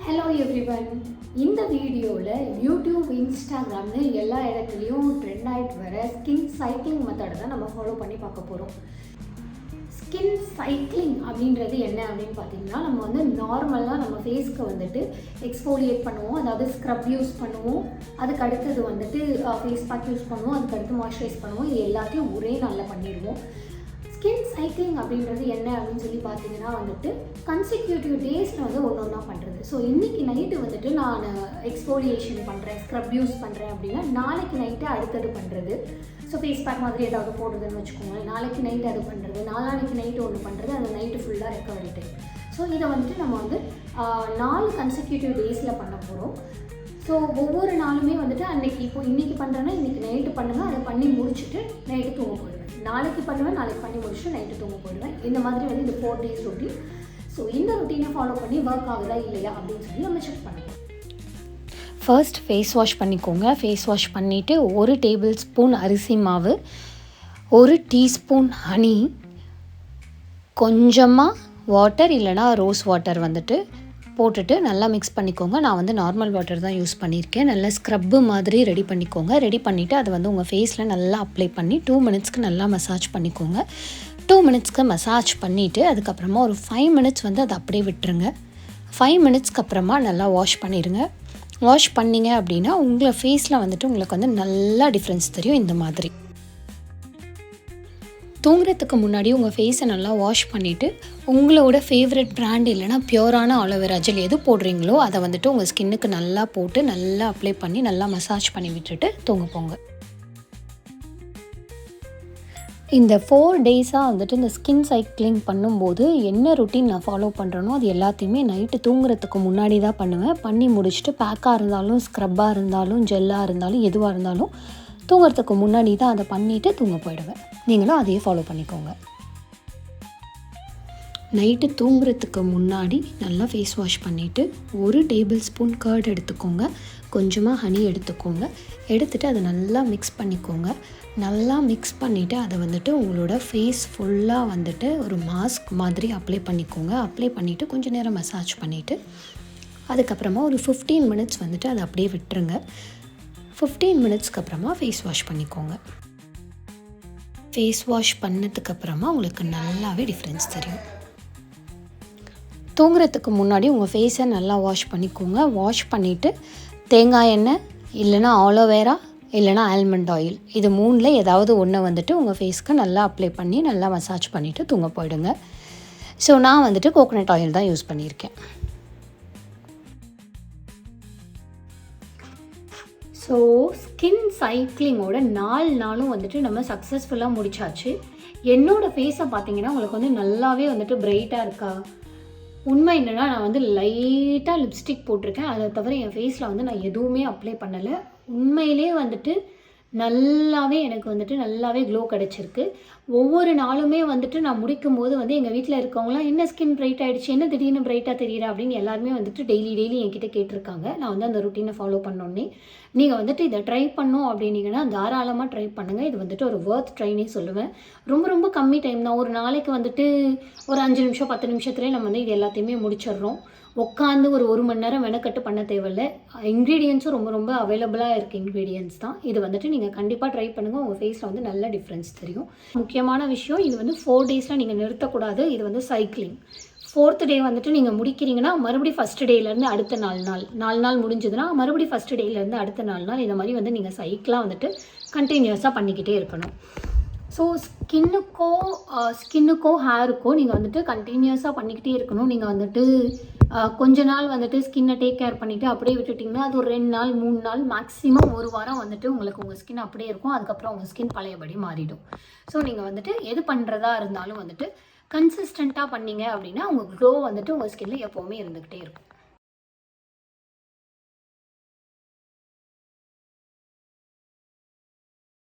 Hello everyone. இந்த வீடியோவில் YouTube, இன்ஸ்டாகிராம்னு எல்லா இடத்துலையும் ட்ரெண்ட் ஆகிட்டு வர ஸ்கின் சைக்கிளிங் மெத்தடை தான் நம்ம ஃபாலோ பண்ணி பார்க்க போகிறோம். ஸ்கின் சைக்கிளிங் அப்படின்றது என்ன அப்படின்னு பார்த்தீங்கன்னா, நம்ம வந்து நார்மலாக நம்ம ஃபேஸ்க்கு வந்துட்டு எக்ஸ்ஃபோலியேட் பண்ணுவோம், அதாவது ஸ்க்ரப் யூஸ் பண்ணுவோம், அதுக்கு அடுத்தது வந்துட்டு ஃபேஸ் பேக் யூஸ் பண்ணுவோம், அதுக்கு அடுத்து மாய்ஸ்சரைஸ் பண்ணுவோம். இது எல்லாத்தையும் ஒரே நாளில் பண்ணிடுவோம். ஸ்கின் சைக்கிளிங் அப்படின்றது என்ன அப்படின்னு சொல்லி பார்த்தீங்கன்னா வந்துட்டு கன்சிக்யூட்டிவ் டேஸில் வந்து ஒன்று ஒன்றா பண்ணுறது. ஸோ இன்றைக்கி நைட்டு வந்துட்டு நான் எக்ஸ்ஃபோலியேஷன் பண்ணுறேன், ஸ்க்ரப் யூஸ் பண்ணுறேன் அப்படின்னா நாளைக்கு நைட்டு அடுத்தது பண்ணுறது. ஸோ ஃபேஸ் பேக் மாதிரி ஏதாவது போடுறதுன்னு வச்சுக்கோங்களேன், நாளைக்கு நைட்டு அது பண்ணுறது, நாளானைக்கு நைட்டு ஒன்று பண்ணுறது, அந்த நைட்டு ஃபுல்லாக ரெக்கவரி டைம். ஸோ இதை வந்துட்டு நம்ம வந்து 4 கன்சிக்யூட்டிவ் டேஸில் பண்ண போகிறோம். ஸோ ஒவ்வொரு நாளுமே வந்துட்டு அன்றைக்கி இப்போ இன்றைக்கி பண்ணுறேன்னா இன்றைக்கி நைட்டு பண்ணுங்கள், அதை பண்ணி முடிச்சுட்டு நைட்டு தூங்க போயிடுவேன். நாளைக்கு பண்ணுவேன், நாளைக்கு பண்ணி முடிச்சுட்டு நைட்டு தூங்க போயிடுவேன். இந்த மாதிரி வந்து இந்த 4 days ரொட்டீன். ஸோ இந்த ரொட்டீனை ஃபாலோ பண்ணி ஒர்க் ஆகுதா இல்லையா அப்படின்னு சொல்லி நம்ம செக் பண்ணுவோம். ஃபர்ஸ்ட் ஃபேஸ் வாஷ் பண்ணிக்கோங்க. ஃபேஸ் வாஷ் பண்ணிவிட்டு 1 டேபிள் ஸ்பூன் அரிசி மாவு, 1 டீஸ்பூன் ஹனி, கொஞ்சமாக வாட்டர் இல்லைனா ரோஸ் வாட்டர் வந்துட்டு போட்டுட்டு நல்லா மிக்ஸ் பண்ணிக்கோங்க. நான் வந்து நார்மல் வாட்டர் தான் யூஸ் பண்ணியிருக்கேன். நல்லா ஸ்க்ரப்பு மாதிரி ரெடி பண்ணிக்கோங்க. ரெடி பண்ணிவிட்டு அதை வந்து உங்கள் ஃபேஸில் நல்லா அப்ளை பண்ணி 2 மினிட்ஸ்க்கு நல்லா மசாஜ் பண்ணிக்கோங்க. 2 மினிட்ஸ்க்கு மசாஜ் பண்ணிவிட்டு அதுக்கப்புறமா ஒரு 5 மினிட்ஸ் வந்து அதை அப்படியே விட்டுருங்க. 5 மினிட்ஸ்க்கு அப்புறமா நல்லா வாஷ் பண்ணிடுங்க. வாஷ் பண்ணிங்க அப்படின்னா உங்களை ஃபேஸில் வந்துட்டு உங்களுக்கு வந்து நல்லா டிஃப்ரென்ஸ் தெரியும். இந்த மாதிரி தூங்குறதுக்கு முன்னாடி உங்கள் ஃபேஸை நல்லா வாஷ் பண்ணிவிட்டு உங்களோட ஃபேவரட் பிராண்ட் இல்லைனா பியூரான ஆலோவேரா ஜெல் எது போடுறீங்களோ அதை வந்துட்டு உங்கள் ஸ்கின்னுக்கு நல்லா போட்டு நல்லா அப்ளை பண்ணி நல்லா மசாஜ் பண்ணி விட்டுட்டு தூங்க போங்க. இந்த 4 டேஸாக வந்துட்டு இந்த ஸ்கின் சைக்கிளிங் பண்ணும்போது என்ன ரொட்டீன் நான் ஃபாலோ பண்ணுறேனோ அது எல்லாத்தையுமே நைட்டு தூங்குறதுக்கு முன்னாடி தான் பண்ணுவேன். பண்ணி முடிச்சுட்டு பேக்காக இருந்தாலும் ஸ்க்ரப்பாக இருந்தாலும் ஜெல்லாக இருந்தாலும் எதுவாக இருந்தாலும் தூங்குறதுக்கு முன்னாடி தான் அதை பண்ணிவிட்டு தூங்க போயிடுவேன். நீங்களும் அதையே ஃபாலோ பண்ணிக்கோங்க. நைட்டு தூங்குறதுக்கு முன்னாடி நல்லா ஃபேஸ் வாஷ் பண்ணிவிட்டு 1 டேபிள் ஸ்பூன் கர்ட் எடுத்துக்கோங்க, கொஞ்சமாக ஹனி எடுத்துக்கோங்க. எடுத்துகிட்டு அதை நல்லா மிக்ஸ் பண்ணிக்கோங்க. நல்லா மிக்ஸ் பண்ணிவிட்டு அதை வந்துட்டு உங்களோட ஃபேஸ் ஃபுல்லாக வந்துட்டு ஒரு மாஸ்க் மாதிரி அப்ளை பண்ணிக்கோங்க. அப்ளை பண்ணிவிட்டு கொஞ்சம் நேரம் மசாஜ் பண்ணிவிட்டு அதுக்கப்புறமா ஒரு 15 மினிட்ஸ் வந்துட்டு அதை அப்படியே விட்டுருங்க. 15 மினிட்ஸ்க்கு அப்புறமா ஃபேஸ் வாஷ் பண்ணிக்கோங்க. ஃபேஸ் வாஷ் பண்ணதுக்கப்புறமா உங்களுக்கு நல்லாவே டிஃப்ரென்ஸ் தெரியும். தூங்குறதுக்கு முன்னாடி உங்கள் ஃபேஸை நல்லா வாஷ் பண்ணிக்கோங்க. வாஷ் பண்ணிவிட்டு தேங்காய் எண்ணெய் இல்லைனா ஆலோவேரா இல்லைனா ஆல்மண்ட் ஆயில், இது 3ல் ஏதாவது ஒன்று வந்துட்டு உங்கள் ஃபேஸ்க்கு நல்லா அப்ளை பண்ணி நல்லா மசாஜ் பண்ணிவிட்டு தூங்க போயிடுங்க. ஸோ நான் வந்துட்டு கோகோனட் ஆயில் தான் யூஸ் பண்ணியிருக்கேன். ஸோ ஸ்கின் சைக்கிளிங்கோட 4 நாளும் வந்துட்டு நம்ம சக்ஸஸ்ஃபுல்லாக முடிச்சாச்சு. என்னோடய ஃபேஸை பார்த்தீங்கன்னா உங்களுக்கு வந்து நல்லாவே வந்துட்டு பிரைட்டாக இருக்கா? உண்மை என்னென்னா நான் வந்து லைட்டாக லிப்ஸ்டிக் போட்டிருக்கேன். அதை தவிர என் ஃபேஸில் வந்து நான் எதுவுமே அப்ளை பண்ணலை. உண்மையிலே வந்துட்டு நல்லாவே எனக்கு வந்துட்டு நல்லாவே க்ளோ கிடச்சிருக்கு. ஒவ்வொரு நாளுமே வந்துட்டு நான் முடிக்கும்போது வந்து எங்கள் வீட்டில் இருக்கவங்களாம் என்ன ஸ்கின் பிரைட் ஆகிடுச்சு, என்ன திடீர்னு பிரைட்டாக தெரியுற அப்படின்னு எல்லாருமே வந்துட்டு டெய்லி என்கிட்ட கேட்டிருக்காங்க. நான் வந்து அந்த ருட்டீனை ஃபாலோ பண்ணோன்னே நீங்கள் வந்துட்டு இதை ட்ரை பண்ணோம் அப்படின்னீங்கன்னா தாராளமாக ட்ரை பண்ணுங்கள். இது வந்துட்டு ஒரு ஒர்த் ட்ரைனே சொல்லுவேன். ரொம்ப கம்மி டைம் தான். ஒரு நாளைக்கு வந்துட்டு ஒரு 5 நிமிஷம் 10 நிமிஷத்துலேயே நம்ம வந்து இது எல்லாத்தையுமே முடிச்சிடுறோம். உட்காந்து ஒரு 1 மணி நேரம் மெனக்கட்டு பண்ண தேவையில்லை. இன்க்ரீடியன்ஸும் ரொம்ப அவைலபிளாக இருக்குது இன்க்ரீடியன்ஸ் தான். இது வந்துட்டு நீங்கள் கண்டிப்பாக ட்ரை பண்ணுங்கள். உங்கள் ஃபேஸில் வந்து நல்ல டிஃப்ரென்ஸ் தெரியும். முக்கியமான விஷயம், இது வந்து 4 டேஸில் நீங்கள் நிறுத்தக்கூடாது. இது வந்து சைக்கிளிங். 4th டே வந்துட்டு நீங்கள் முடிக்கிறீங்கன்னா மறுபடியும் ஃபஸ்ட் டேலேருந்து அடுத்த 4 நாள் முடிஞ்சதுன்னா மறுபடியும் ஃபஸ்ட் டேலேருந்து அடுத்த 4 நாள் இந்த மாதிரி வந்து நீங்கள் சைக்கிளாக வந்துட்டு கண்டினியூஸாக பண்ணிக்கிட்டே இருக்கணும். ஸோ ஸ்கின்னுக்கோ ஹேருக்கோ நீங்கள் வந்துட்டு கண்டினியூஸாக பண்ணிக்கிட்டே இருக்கணும். நீங்கள் வந்துட்டு கொஞ்ச நாள் வந்துட்டு ஸ்கின்னை டேக் கேர் பண்ணிவிட்டு அப்படியே விட்டுட்டிங்கன்னா அது ஒரு 2 நாள் 3 நாள் மேக்ஸிமம் 1 வாரம் வந்துட்டு உங்களுக்கு உங்கள் ஸ்கின் அப்படியே இருக்கும். அதுக்கப்புறம் உங்கள் ஸ்கின் பழையபடி மாறிடும். ஸோ நீங்கள் வந்துட்டு எது பண்ணுறதா இருந்தாலும் வந்துட்டு கன்சிஸ்டண்ட்டாக பண்ணிங்க அப்படின்னா உங்கள் க்ளோ வந்துட்டு உங்கள் ஸ்கின்னில் எப்போவுமே இருந்துக்கிட்டே இருக்கும்.